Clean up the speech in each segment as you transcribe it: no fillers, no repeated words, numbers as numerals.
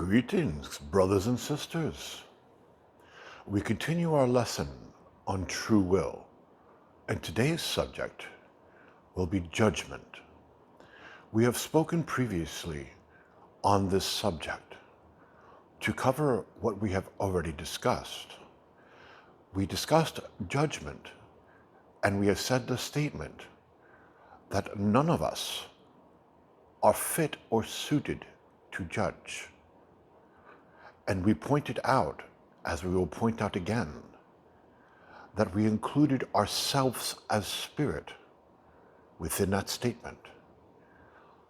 Greetings, brothers and sisters. We continue our lesson on true will, and today's subject will be judgment. We have spoken previously on this subject. To cover what we have already discussed, we discussed judgment, and we have said the statement that none of us are fit or suited to judge. And we pointed out, as we will point out again, that we included ourselves as spirit within that statement.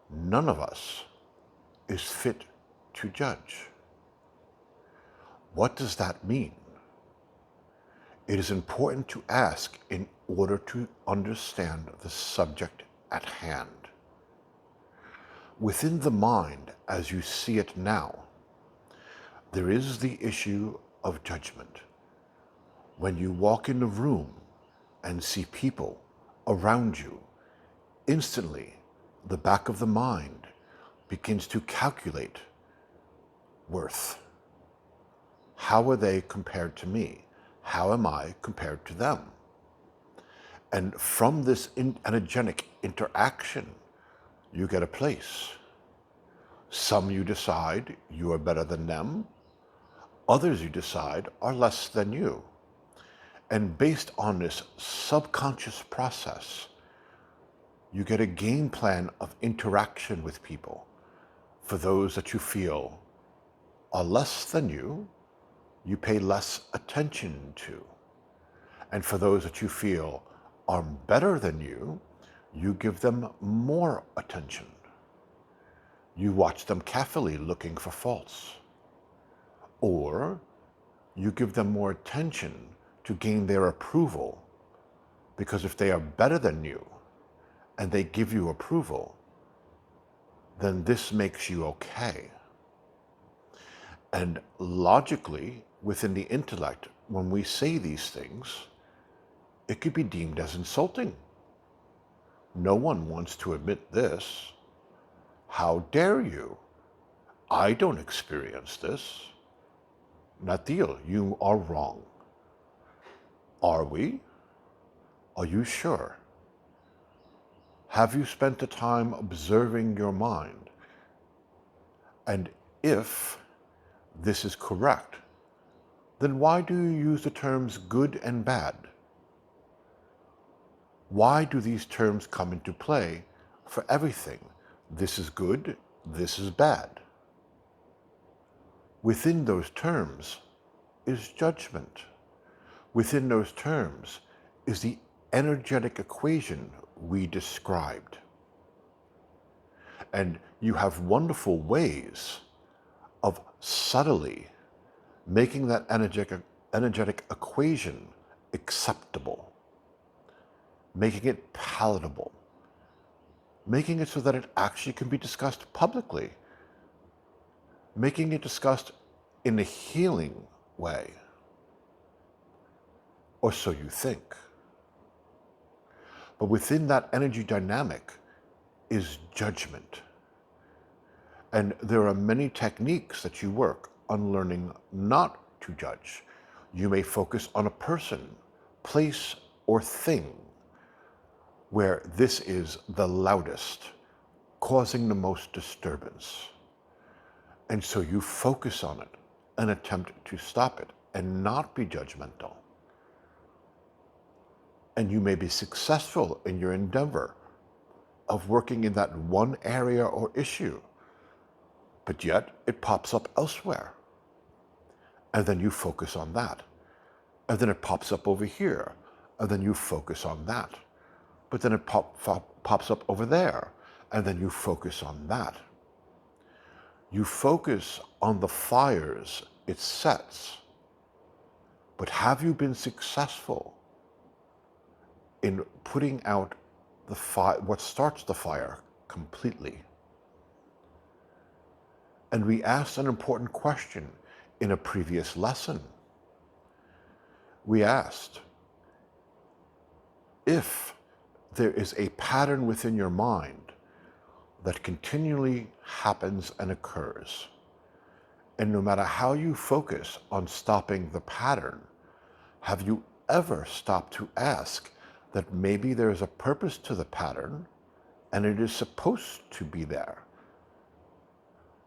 None of us is fit to judge. What does that mean? It is important to ask in order to understand the subject at hand. Within the mind, as you see it now, there is the issue of judgment. When you walk in the room and see people around you, instantly the back of the mind begins to calculate worth. How are they compared to me? How am I compared to them? And from this energetic interaction, you get a place. Some you decide you are better than them. Others you decide are less than you. And based on this subconscious process, you get a game plan of interaction with people. For those that you feel are less than you pay less attention to. And for those that you feel are better than you give them more attention. You watch them carefully looking for faults. Or you give them more attention to gain their approval, because if they are better than you and they give you approval, then this makes you okay. And logically, within the intellect, when we say these things, it could be deemed as insulting. No one wants to admit this. How dare you? I don't experience this. Nathil, you are wrong. Are we? Are you sure? Have you spent the time observing your mind? And if this is correct, then why do you use the terms good and bad? Why do these terms come into play for everything? This is good, this is bad. Within those terms is judgment. Within those terms is the energetic equation we described. And you have wonderful ways of subtly making that energetic equation acceptable, making it palatable, making it so that it actually can be discussed publicly, making it discussed in a healing way. Or so you think. But within that energy dynamic is judgment. And there are many techniques that you work on learning not to judge. You may focus on a person, place, or thing where this is the loudest, causing the most disturbance. And so you focus on it and attempt to stop it and not be judgmental. And you may be successful in your endeavor of working in that one area or issue, but yet it pops up elsewhere. And then you focus on that. And then it pops up over here. And then you focus on that. But then it pops up over there. And then you focus on that. You focus on the fires it sets. But have you been successful in putting out the fire, what starts the fire, completely? And we asked an important question in a previous lesson. We asked, if there is a pattern within your mind that continually happens and occurs, And no matter how you focus on stopping the pattern, have you ever stopped to ask that maybe there is a purpose to the pattern and it is supposed to be there?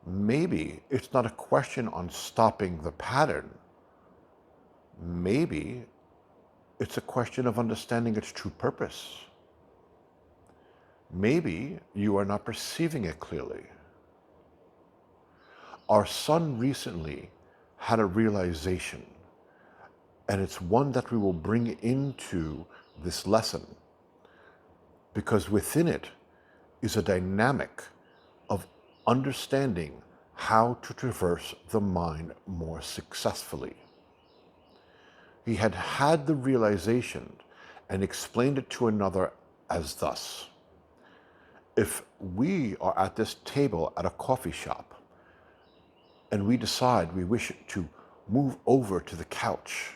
Maybe it's not a question on stopping the pattern. Maybe it's a question of understanding its true purpose. Maybe you are not perceiving it clearly. Our son recently had a realization, and it's one that we will bring into this lesson, because within it is a dynamic of understanding how to traverse the mind more successfully. He had had the realization and explained it to another as thus: if we are at this table at a coffee shop and we decide we wish to move over to the couch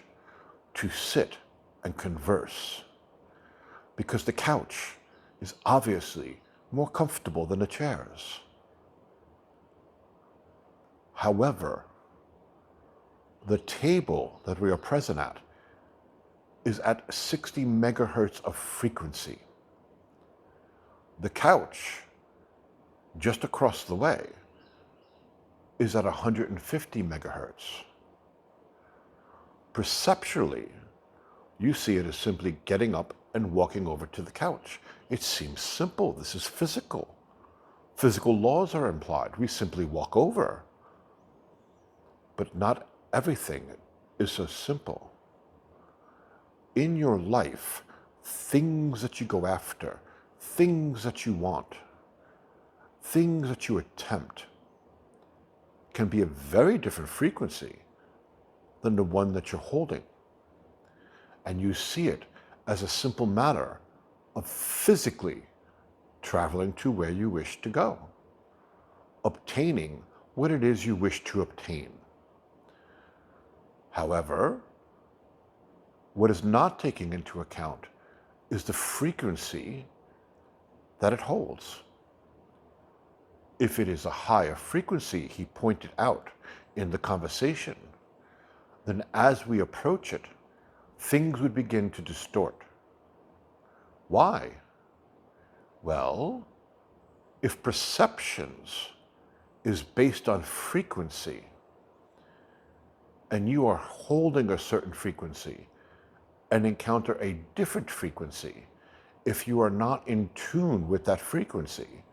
to sit and converse, because the couch is obviously more comfortable than the chairs. However, the table that we are present at is at 60 megahertz of frequency. The couch, just across the way, is at 150 megahertz. Perceptually, you see it as simply getting up and walking over to the couch. It seems simple. This is physical. Physical laws are implied. We simply walk over. But not everything is so simple. In your life, things that you go after, things that you want, things that you attempt, can be a very different frequency than the one that you're holding. And you see it as a simple matter of physically traveling to where you wish to go, obtaining what it is you wish to obtain. However, what is not taking into account is the frequency that it holds. If it is a higher frequency, he pointed out in the conversation, then as we approach it, things would begin to distort. Why? Well, if perceptions is based on frequency, and you are holding a certain frequency and encounter a different frequency, if you are not in tune with that frequency,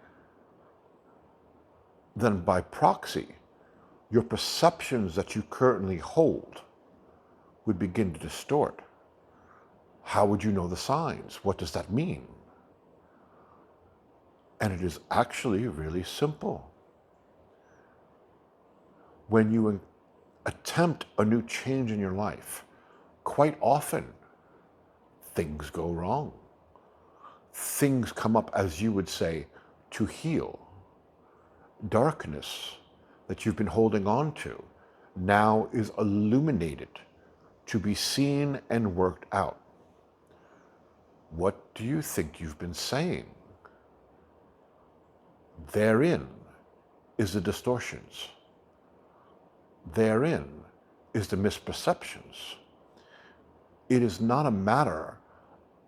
then by proxy, your perceptions that you currently hold would begin to distort. How would you know the signs? What does that mean? And it is actually really simple. When you attempt a new change in your life, quite often things go wrong. Things come up, as you would say, to heal. Darkness that you've been holding on to now is illuminated to be seen and worked out. What do you think you've been saying? Therein is the distortions. Therein is the misperceptions. It is not a matter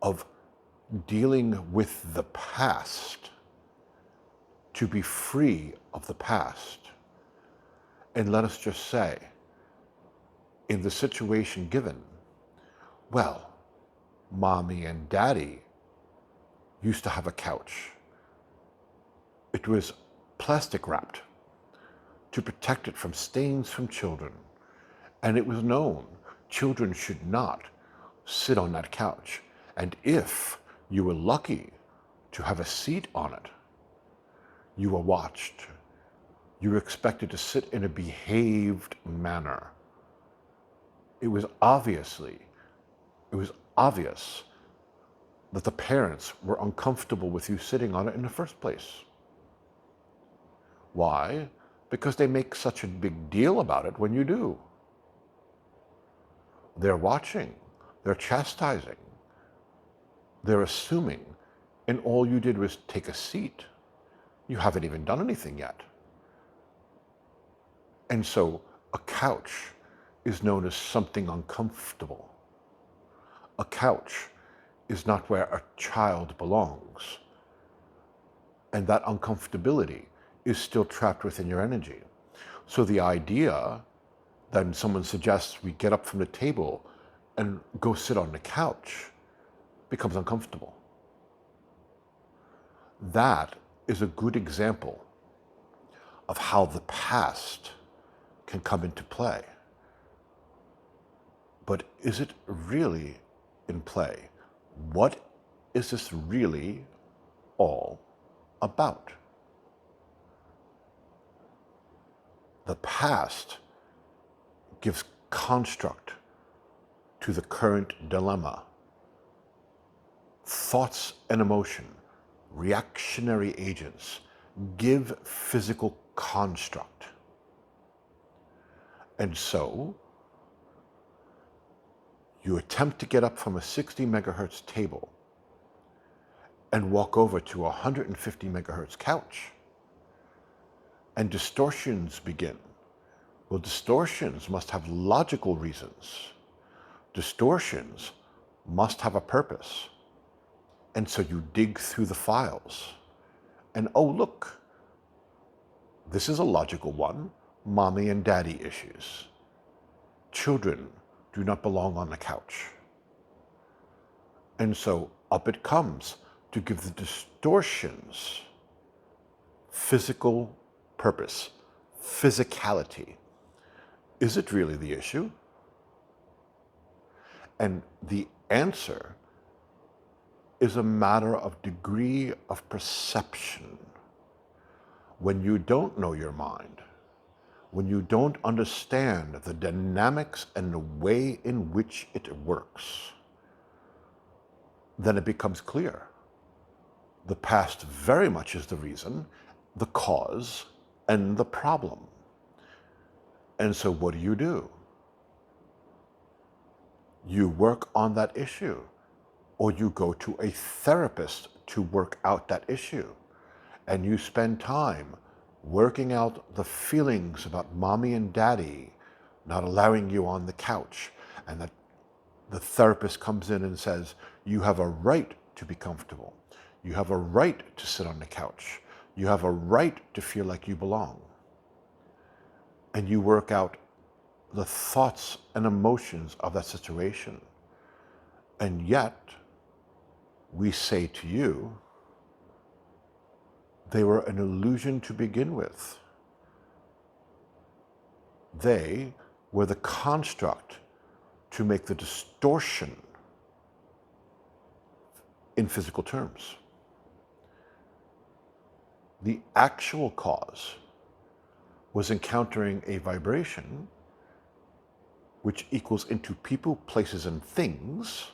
of dealing with the past to be free of the past. And let us just say, in the situation given, well, mommy and daddy used to have a couch. It was plastic wrapped to protect it from stains from children. And it was known children should not sit on that couch. And if you were lucky to have a seat on it, you were watched. You were expected to sit in a behaved manner. It was obvious that the parents were uncomfortable with you sitting on it in the first place. Why? Because they make such a big deal about it when you do. They're watching, they're chastising, they're assuming, and all you did was take a seat. You haven't even done anything yet. And so A couch is known as something uncomfortable. A couch is not where a child belongs. And that uncomfortability is still trapped within your energy. So the idea that someone suggests we get up from the table and go sit on the couch becomes uncomfortable. That is a good example of how the past can come into play. But is it really in play? What is this really all about? The past gives construct to the current dilemma. Thoughts and emotion, reactionary agents, give physical construct. And so, you attempt to get up from a 60 megahertz table and walk over to a 150 megahertz couch, and distortions begin. Well, distortions must have logical reasons. Distortions must have a purpose. And so you dig through the files. And oh, look, this is a logical one. Mommy and daddy issues. Children do not belong on the couch. And so up it comes to give the distortions physical purpose, physicality. Is it really the issue? And the answer is a matter of degree of perception. When you don't know your mind, when you don't understand the dynamics and the way in which it works, then it becomes clear. The past very much is the reason, the cause, and the problem. And so what do? You work on that issue, or you go to a therapist to work out that issue, and you spend time working out the feelings about mommy and daddy not allowing you on the couch, and that the therapist comes in and says, you have a right to be comfortable. You have a right to sit on the couch. You have a right to feel like you belong. And you work out the thoughts and emotions of that situation. And yet, we say to you, they were an illusion to begin with. They were the construct to make the distortion in physical terms. The actual cause was encountering a vibration which equals into people, places, and things,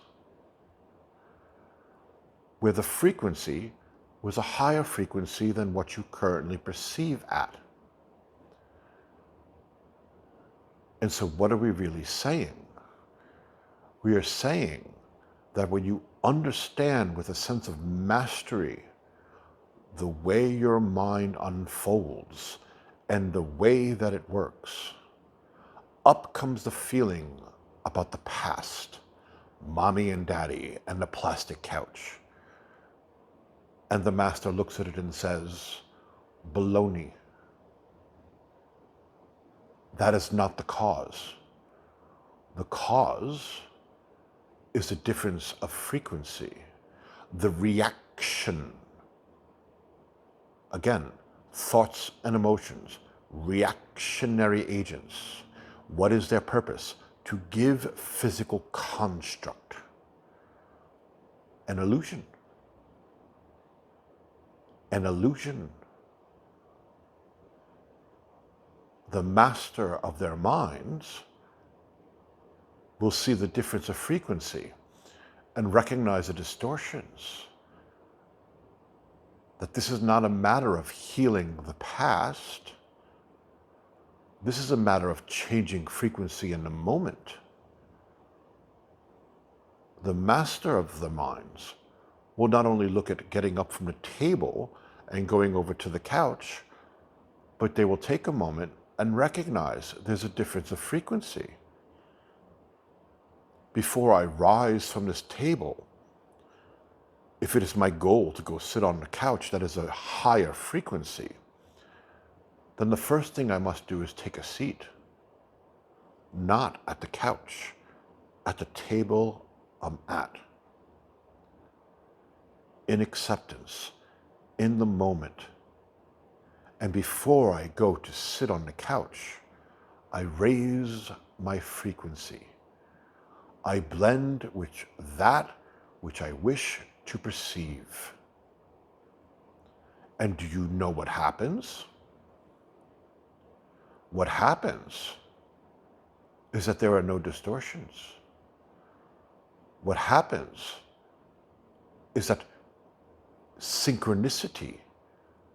where the frequency was a higher frequency than what you currently perceive at. And so what are we really saying? We are saying that when you understand with a sense of mastery the way your mind unfolds and the way that it works, up comes the feeling about the past, mommy and daddy, and the plastic couch. And the master looks at it and says, baloney. That is not the cause. The cause is the difference of frequency, the reaction. Again, thoughts and emotions, reactionary agents. What is their purpose? To give physical construct. An illusion. An illusion. The master of their minds will see the difference of frequency and recognize the distortions. That this is not a matter of healing the past. This is a matter of changing frequency in the moment. The master of the minds will not only look at getting up from the table and going over to the couch, but they will take a moment and recognize there's a difference of frequency. Before I rise from this table, if it is my goal to go sit on the couch that is a higher frequency, then the first thing I must do is take a seat, not at the couch, at the table I'm at. In acceptance, in the moment. And before I go to sit on the couch, I raise my frequency. I blend with that which I wish to perceive. And do you know what happens? What happens is that there are no distortions. What happens is that synchronicity,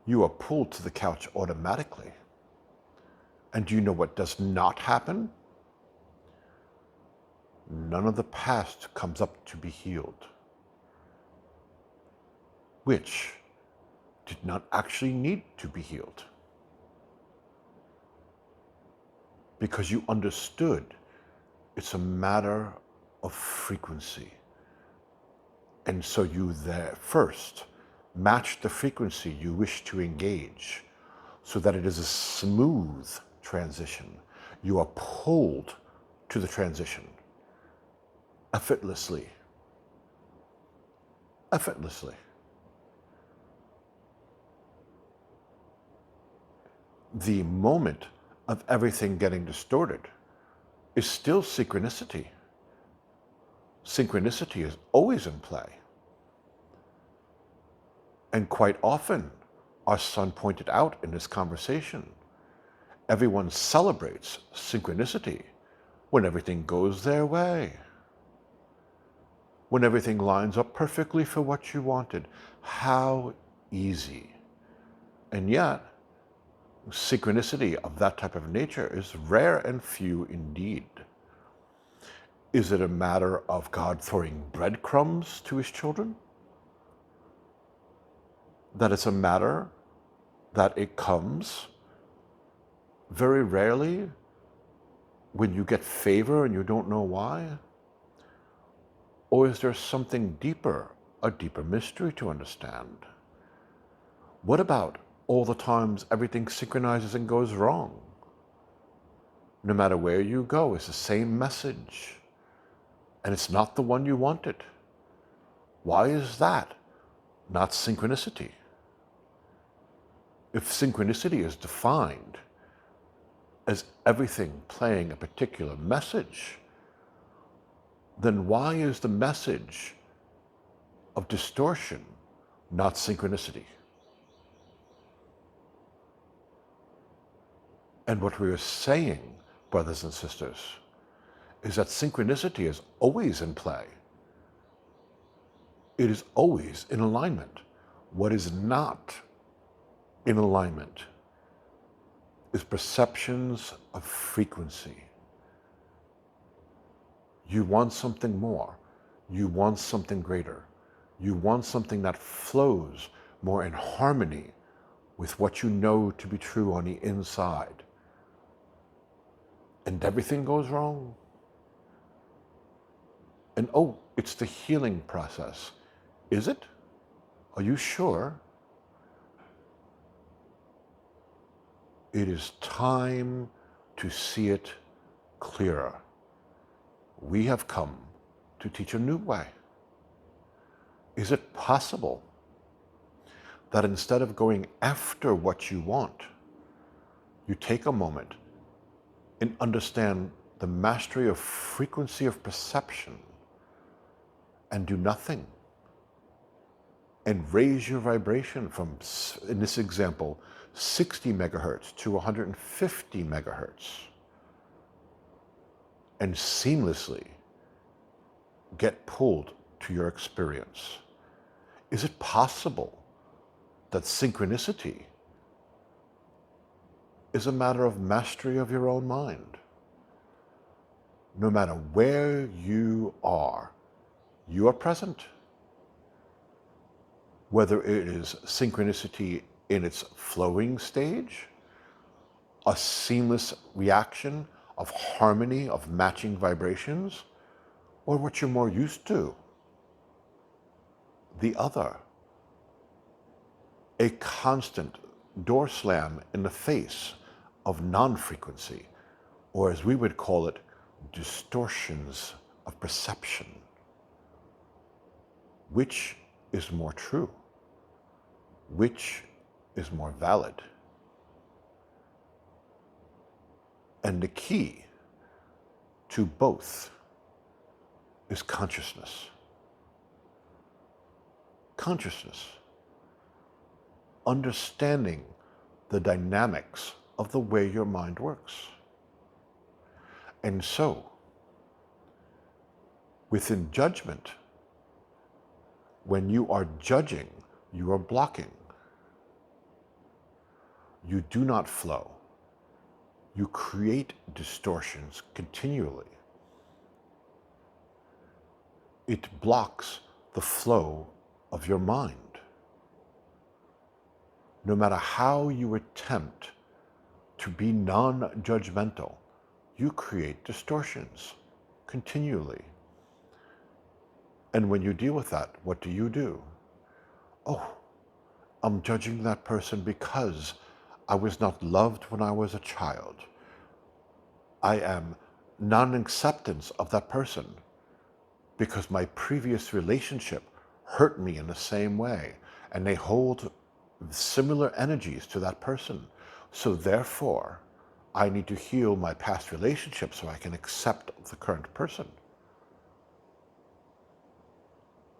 you are pulled to the couch automatically. And do you know what does not happen? None of the past comes up to be healed, which did not actually need to be healed. Because you understood it's a matter of frequency. And so you there first match the frequency you wish to engage so that it is a smooth transition. You are pulled to the transition effortlessly. Effortlessly. The moment of everything getting distorted is still synchronicity. Synchronicity is always in play. And quite often, our son pointed out in this conversation, everyone celebrates synchronicity when everything goes their way. When everything lines up perfectly for what you wanted. How easy. And yet, synchronicity of that type of nature is rare and few indeed. Is it a matter of God throwing breadcrumbs to his children? That it's a matter that it comes very rarely when you get favor and you don't know why? Or is there something deeper, a deeper mystery to understand? What about all the times everything synchronizes and goes wrong? No matter where you go, it's the same message. And it's not the one you wanted. Why is that not synchronicity? If synchronicity is defined as everything playing a particular message, then why is the message of distortion not synchronicity? And what we are saying, brothers and sisters, is that synchronicity is always in play. It is always in alignment. What is not in alignment is perceptions of frequency. You want something more. You want something greater. You want something that flows more in harmony with what you know to be true on the inside. And everything goes wrong. And oh, it's the healing process. Is it? Are you sure? It is time to see it clearer. We have come to teach a new way. Is it possible that instead of going after what you want, you take a moment and understand the mastery of frequency of perception and do nothing and raise your vibration from, in this example, 60 megahertz to 150 megahertz and seamlessly get pulled to your experience? Is it possible that synchronicity is a matter of mastery of your own mind? No matter where you are present. Whether it is synchronicity in its flowing stage, a seamless reaction of harmony, of matching vibrations, or what you're more used to, the other, a constant door slam in the face of non-frequency, or as we would call it, distortions of perception. Which is more true? Which is more valid? And the key to both is consciousness. Consciousness. Understanding the dynamics of the way your mind works. And so, within judgment, when you are judging, you are blocking. You do not flow. You create distortions continually. It blocks the flow of your mind. No matter how you attempt to be non-judgmental, you create distortions continually. And when you deal with that, what do? Oh, I'm judging that person because I was not loved when I was a child. I am non-acceptance of that person because my previous relationship hurt me in the same way, and they hold similar energies to that person. So therefore, I need to heal my past relationship so I can accept the current person.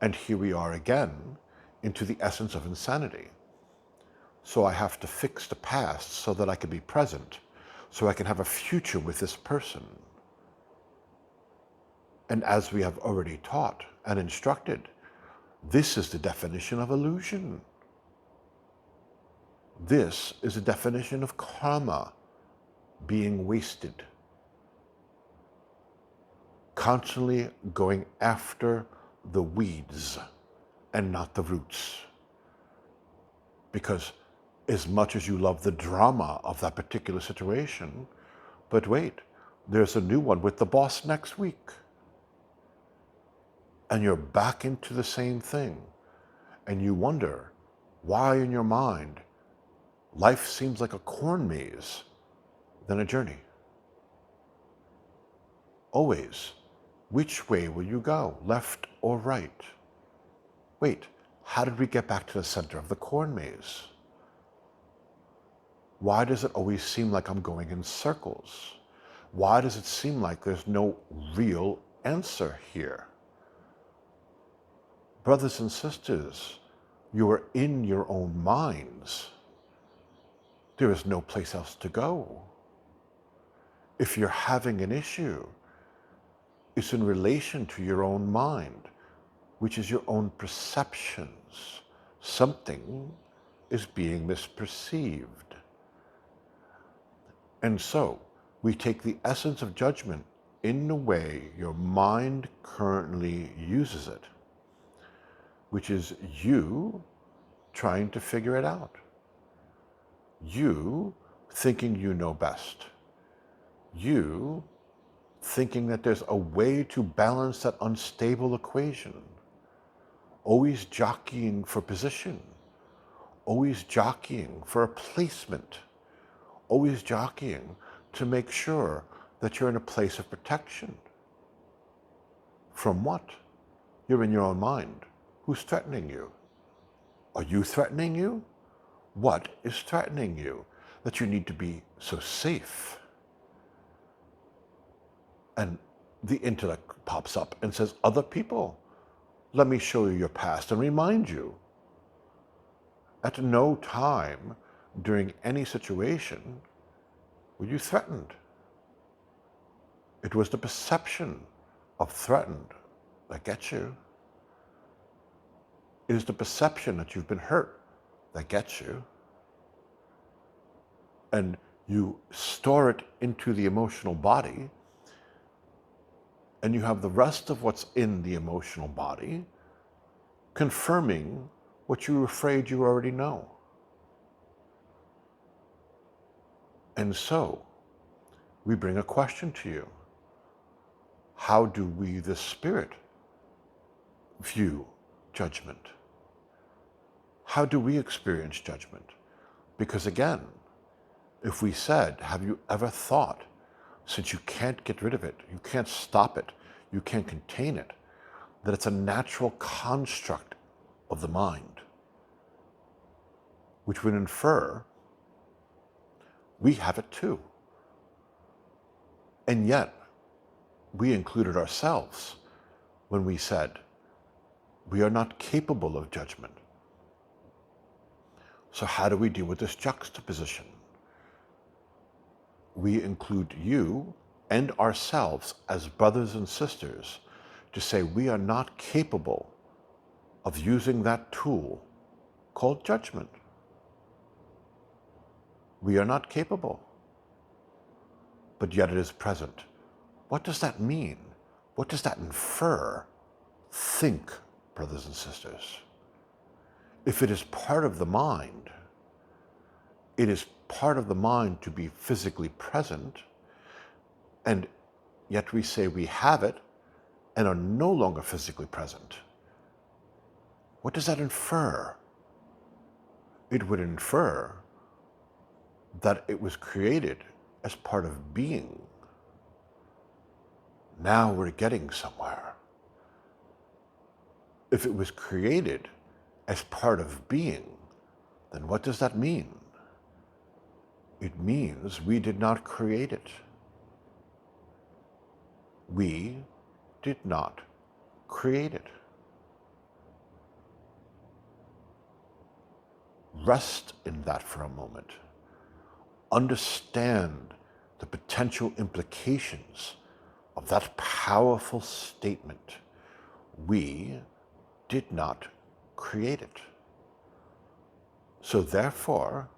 And here we are again into the essence of insanity. So I have to fix the past so that I can be present, so I can have a future with this person. And as we have already taught and instructed, this is the definition of illusion. This is a definition of karma being wasted. Constantly going after the weeds and not the roots. Because as much as you love the drama of that particular situation, but wait, there's a new one with the boss next week. And you're back into the same thing. And you wonder why in your mind life seems like a corn maze than a journey. Always, which way will you go, left or right? Wait, how did we get back to the center of the corn maze? Why does it always seem like I'm going in circles? Why does it seem like there's no real answer here? Brothers and sisters, you are in your own minds. There is no place else to go. If you're having an issue, it's in relation to your own mind, which is your own perceptions. Something is being misperceived. And so, we take the essence of judgment in the way your mind currently uses it, which is you trying to figure it out. You thinking you know best. You thinking that there's a way to balance that unstable equation. Always jockeying for position. Always jockeying for a placement. Always jockeying to make sure that you're in a place of protection. From what? You're in your own mind. Who's threatening you? Are you threatening you? What is threatening you? That you need to be so safe. And the intellect pops up and says, other people, let me show you your past and remind you. At no time during any situation were you threatened. It was the perception of threatened that gets you. It is the perception that you've been hurt that gets you. And you store it into the emotional body, and you have the rest of what's in the emotional body confirming what you were afraid you already know. And so, we bring a question to you. How do we, the Spirit, view judgment? How do we experience judgment? Because again, if we said, have you ever thought, since you can't get rid of it, you can't stop it, you can't contain it, that it's a natural construct of the mind, which would infer we have it too. And yet, we included ourselves when we said we are not capable of judgment. So how do we deal with this juxtaposition? We include you and ourselves as brothers and sisters to say we are not capable of using that tool called judgment. We are not capable, but yet it is present. What does that mean? What does that infer? Think, brothers and sisters. If it is part of the mind, it is part of the mind to be physically present, and yet we say we have it and are no longer physically present. What does that infer? It would infer that it was created as part of being. Now we're getting somewhere. If it was created as part of being, then what does that mean? It means we did not create it. We did not create it. Rest in that for a moment. Understand the potential implications of that powerful statement. We did not create it. So therefore,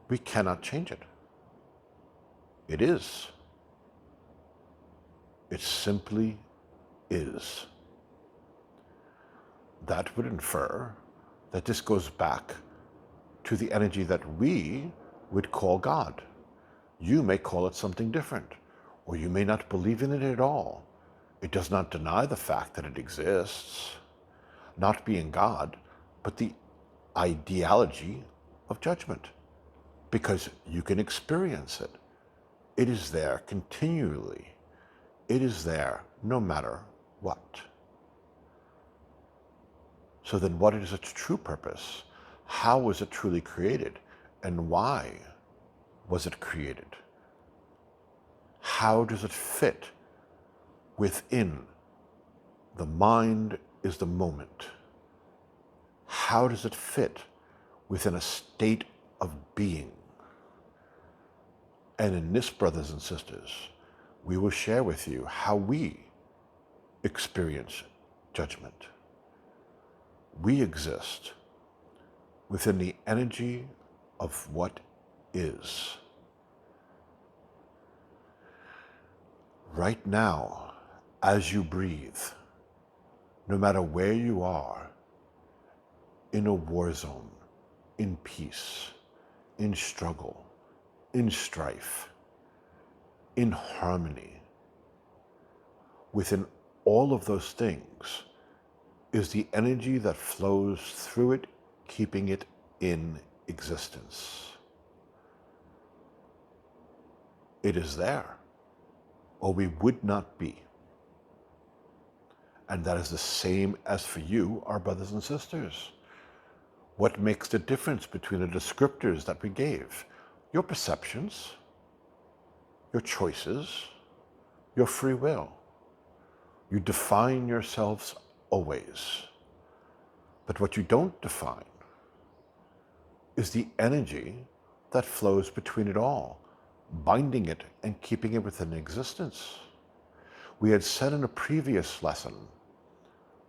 we cannot change it. It is. It simply is. That would infer that this goes back to the energy that we would call God. You may call it something different, or you may not believe in it at all. It does not deny the fact that it exists, not being God, but the ideology of judgment, because you can experience it. It is there continually. It is there no matter what. So then what is its true purpose? How was it truly created? And why was it created? How does it fit within the mind is the moment? How does it fit within a state of being? And in this, brothers and sisters, we will share with you how we experience judgment. We exist within the energy of what is. Right now, as you breathe, no matter where you are, in a war zone, in peace, in struggle, in strife, in harmony, within all of those things is the energy that flows through it, keeping it in existence. It is there, or we would not be. And that is the same as for you, our brothers and sisters. What makes the difference between the descriptors that we gave? Your perceptions, your choices, your free will. You define yourselves always. But what you don't define is the energy that flows between it all, binding it and keeping it within existence. We had said in a previous lesson,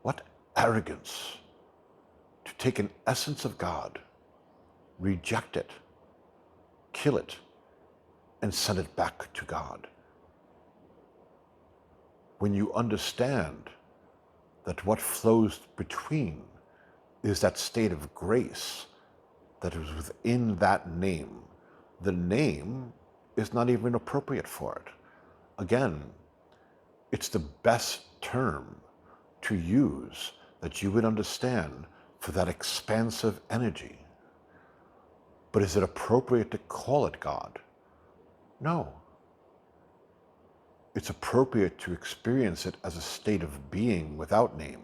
what arrogance to take an essence of God, reject it, kill it, and send it back to God. When you understand that what flows between is that state of grace that is within that name, the name is not even appropriate for it. Again, it's the best term to use that you would understand for that expansive energy. But is it appropriate to call it God? No. It's appropriate to experience it as a state of being without name,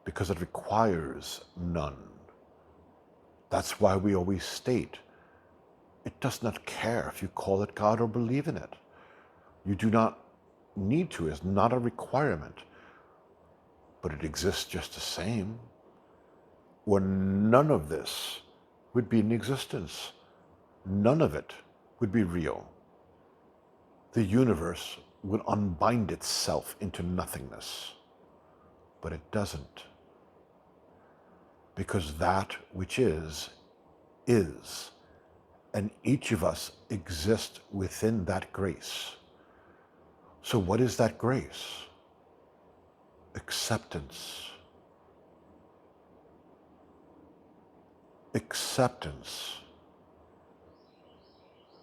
because it requires none. That's why we always state, it does not care if you call it God or believe in it. You do not need to, it's not a requirement, but it exists just the same. Or none of this would be in existence. None of it would be real. The universe would unbind itself into nothingness. But it doesn't. Because that which is. And each of us exists within that grace. So what is that grace? Acceptance. Acceptance.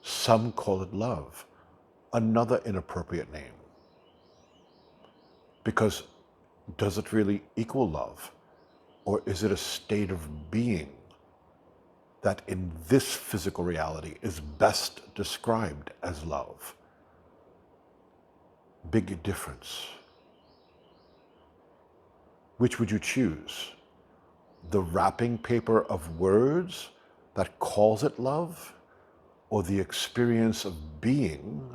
Some call it love, another inappropriate name. Because does it really equal love? Or is it a state of being that in this physical reality is best described as love? Big difference. Which would you choose? The wrapping paper of words that calls it love, or the experience of being,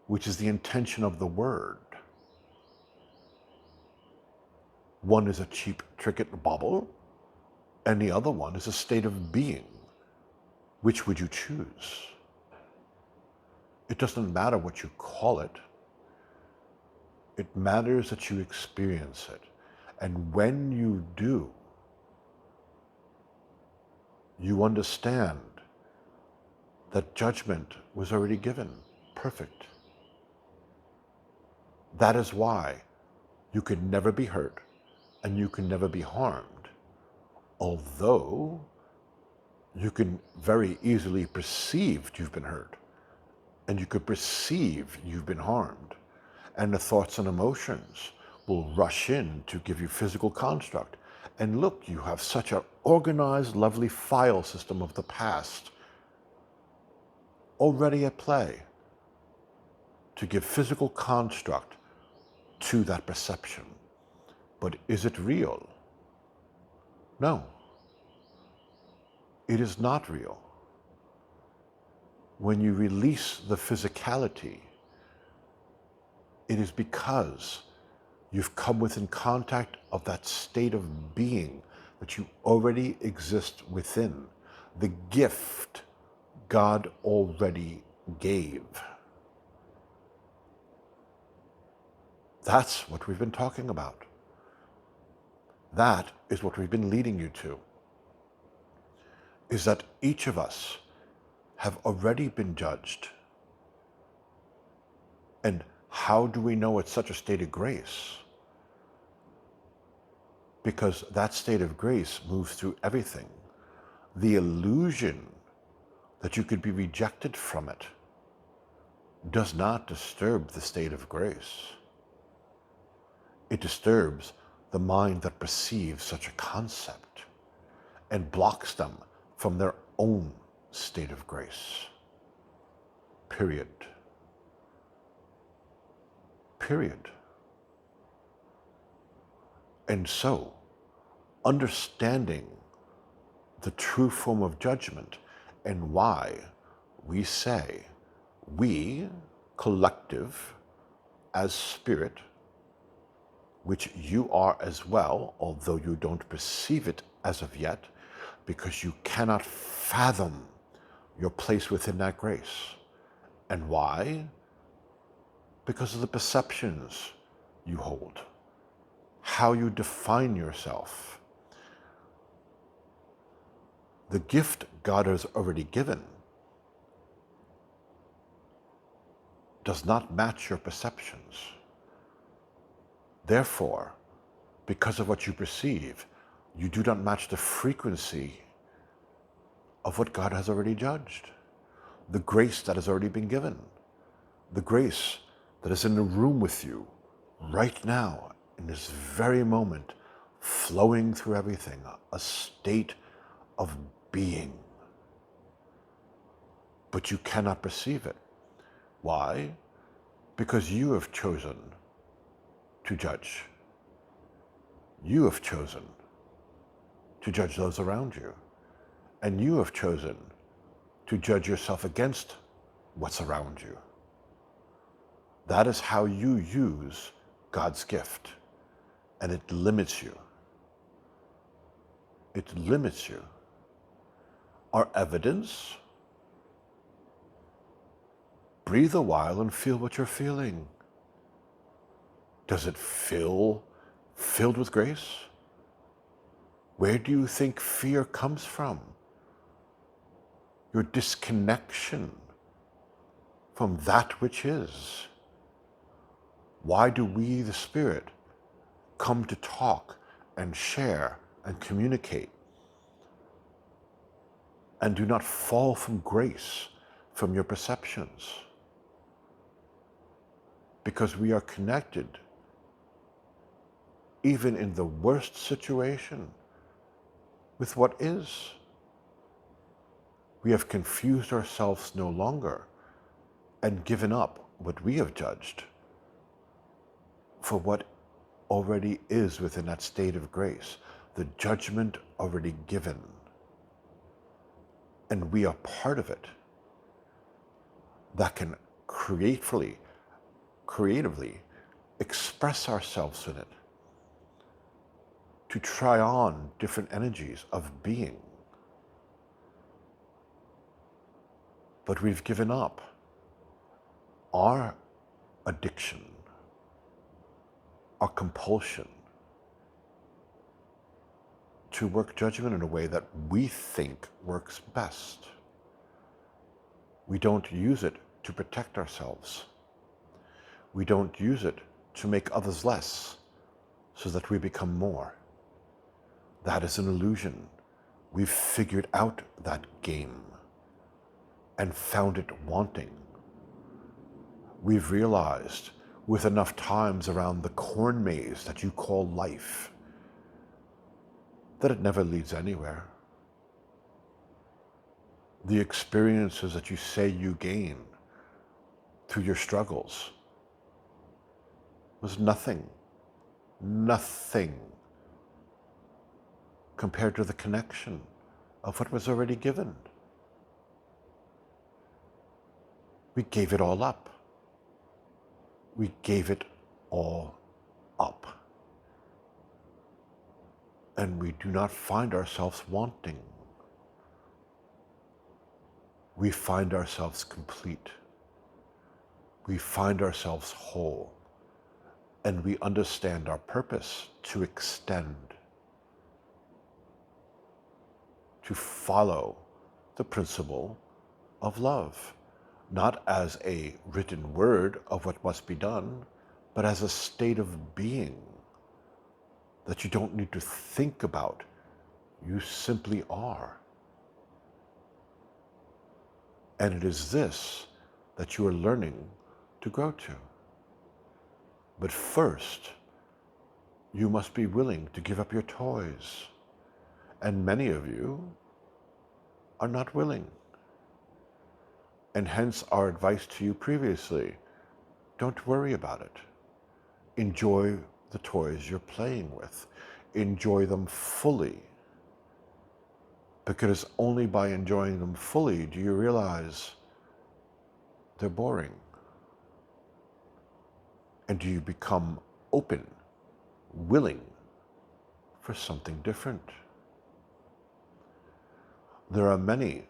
which is the intention of the word? One is a cheap trinket bauble, and the other one is a state of being. Which would you choose? It doesn't matter what you call it. It matters that you experience it. And when you do, you understand that judgment was already given, perfect. That is why you can never be hurt and you can never be harmed, although you can very easily perceive you've been hurt and you could perceive you've been harmed, and the thoughts and emotions will rush in to give you physical construct. And look, you have such an organized, lovely file system of the past already at play to give physical construct to that perception. But is it real? No. It is not real. When you release the physicality, it is because you've come within contact of that state of being that you already exist within, the gift God already gave. That's what we've been talking about. That is what we've been leading you to, is that each of us have already been judged. And how do we know it's such a state of grace? Because that state of grace moves through everything. The illusion that you could be rejected from it does not disturb the state of grace. It disturbs the mind that perceives such a concept and blocks them from their own state of grace. Period. Period. And so, understanding the true form of judgment and why we say we, collective, as spirit, which you are as well, although you don't perceive it as of yet, because you cannot fathom your place within that grace. And why? Because of the perceptions you hold, how you define yourself. The gift God has already given does not match your perceptions. Therefore, because of what you perceive, you do not match the frequency of what God has already judged, the grace that has already been given, the grace that is in the room with you right now, in this very moment, flowing through everything, a state of being. But you cannot perceive it. Why? Because you have chosen to judge. You have chosen to judge those around you. And you have chosen to judge yourself against what's around you. That is how you use God's gift. And it limits you. It limits you. Our evidence, breathe a while and feel what you're feeling. Does it feel filled with grace? Where do you think fear comes from? Your disconnection from that which is. Why do we, the Spirit, come to talk and share and communicate and do not fall from grace from your perceptions? Because we are connected, even in the worst situation, with what is. We have confused ourselves no longer and given up what we have judged for what already is within that state of grace, the judgment already given. And we are part of it that can creatively express ourselves in it, to try on different energies of being. But we've given up our addiction, our compulsion to work judgment in a way that we think works best. We don't use it to protect ourselves. We don't use it to make others less so that we become more. That is an illusion. We've figured out that game and found it wanting. We've realized with enough times around the corn maze that you call life that it never leads anywhere. The experiences that you say you gain through your struggles was nothing compared to the connection of what was already given. We gave it all up. We gave it all up. And we do not find ourselves wanting. We find ourselves complete. We find ourselves whole. And we understand our purpose to extend, to follow the principle of love, not as a written word of what must be done, but as a state of being that you don't need to think about. You simply are. And it is this that you are learning to grow to. But first, you must be willing to give up your toys. And many of you are not willing. And hence our advice to you previously, don't worry about it. Enjoy the toys you're playing with. Enjoy them fully. Because only by enjoying them fully do you realize they're boring. And do you become open, willing for something different. There are many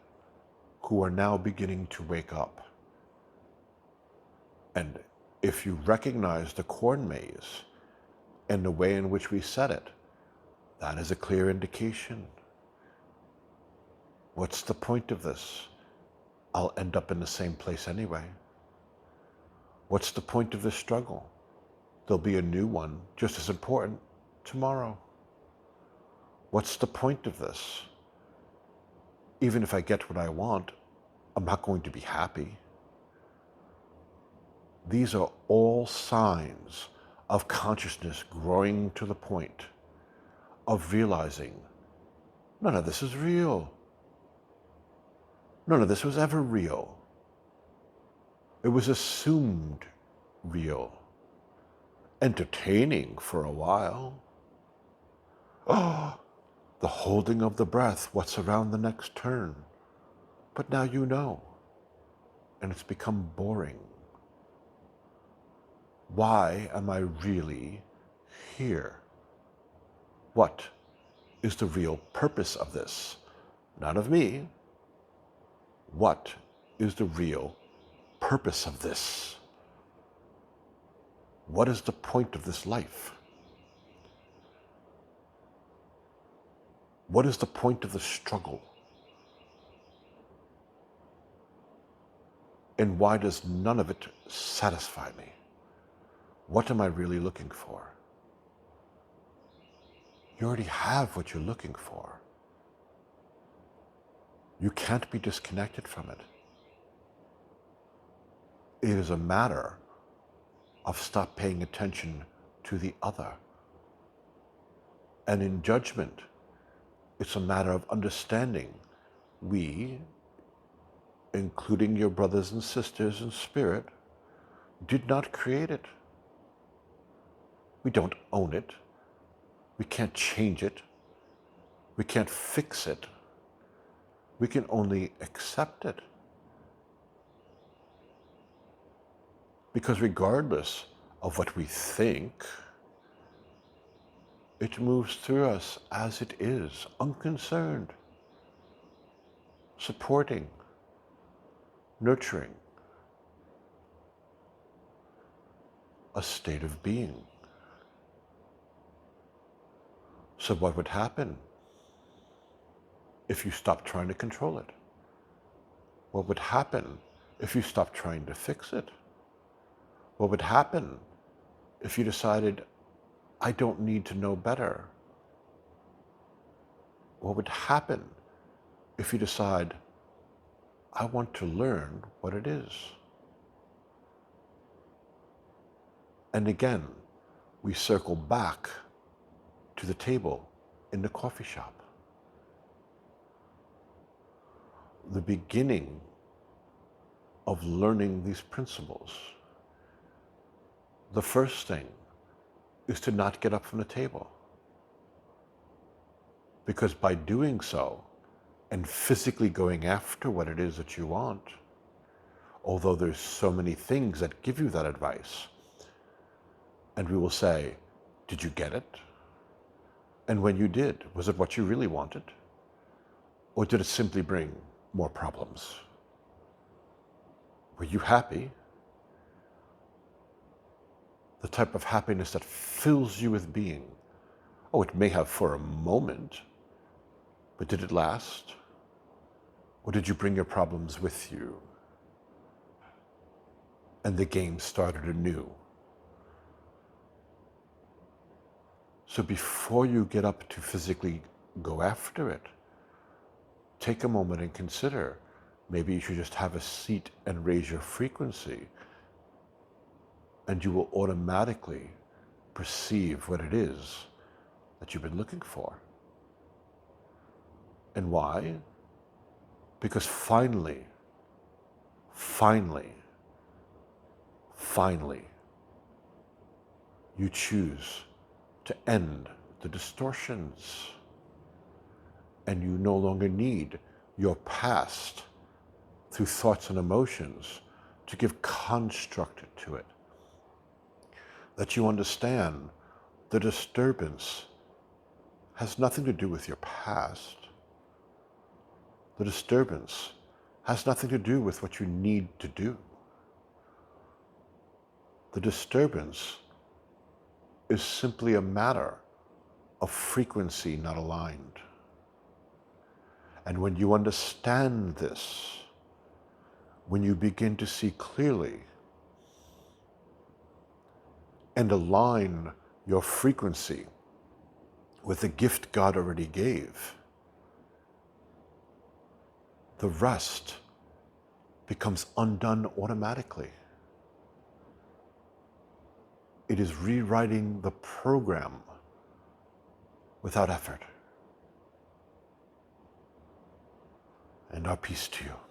who are now beginning to wake up. And if you recognize the corn maze and the way in which we set it, that is a clear indication. What's the point of this? I'll end up in the same place anyway. What's the point of this struggle? There'll be a new one, just as important, tomorrow. What's the point of this? even if I get what I want, I'm not going to be happy. These are all signs of consciousness growing to the point of realizing none of this is real. None of this was ever real. It was assumed real, entertaining for a while. Oh, the holding of the breath, what's around the next turn. But now you know, and it's become boring. Why am I really here? What is the real purpose of this? Not of me. What is the real purpose of this? What is the point of this life? What is the point of the struggle? And why does none of it satisfy me? What am I really looking for? You already have what you're looking for. You can't be disconnected from it. It is a matter of stop paying attention to the other. And in judgment, it's a matter of understanding we, including your brothers and sisters in spirit, did not create it. We don't own it. We can't change it. We can't fix it. We can only accept it. Because regardless of what we think, it moves through us as it is, unconcerned, supporting, nurturing a state of being. So what would happen if you stopped trying to control it? What would happen if you stopped trying to fix it? What would happen if you decided, I don't need to know better? What would happen if you decide, I want to learn what it is? And again, we circle back to the table in the coffee shop. The beginning of learning these principles. The first thing is to not get up from the table. Because by doing so, and physically going after what it is that you want, although there's so many things that give you that advice, and we will say, did you get it? And when you did, was it what you really wanted? Or did it simply bring more problems? Were you happy? The type of happiness that fills you with being. Oh, it may have for a moment, but did it last? Or did you bring your problems with you? And the game started anew. So before you get up to physically go after it, take a moment and consider, maybe you should just have a seat and raise your frequency, and you will automatically perceive what it is that you've been looking for. And why? Because finally, you choose to end the distortions. And you no longer need your past through thoughts and emotions to give construct to it. That you understand the disturbance has nothing to do with your past. The disturbance has nothing to do with what you need to do. The disturbance is simply a matter of frequency not aligned. And when you understand this, when you begin to see clearly and align your frequency with the gift God already gave, the rest becomes undone automatically. It is rewriting the program without effort. And our peace to you.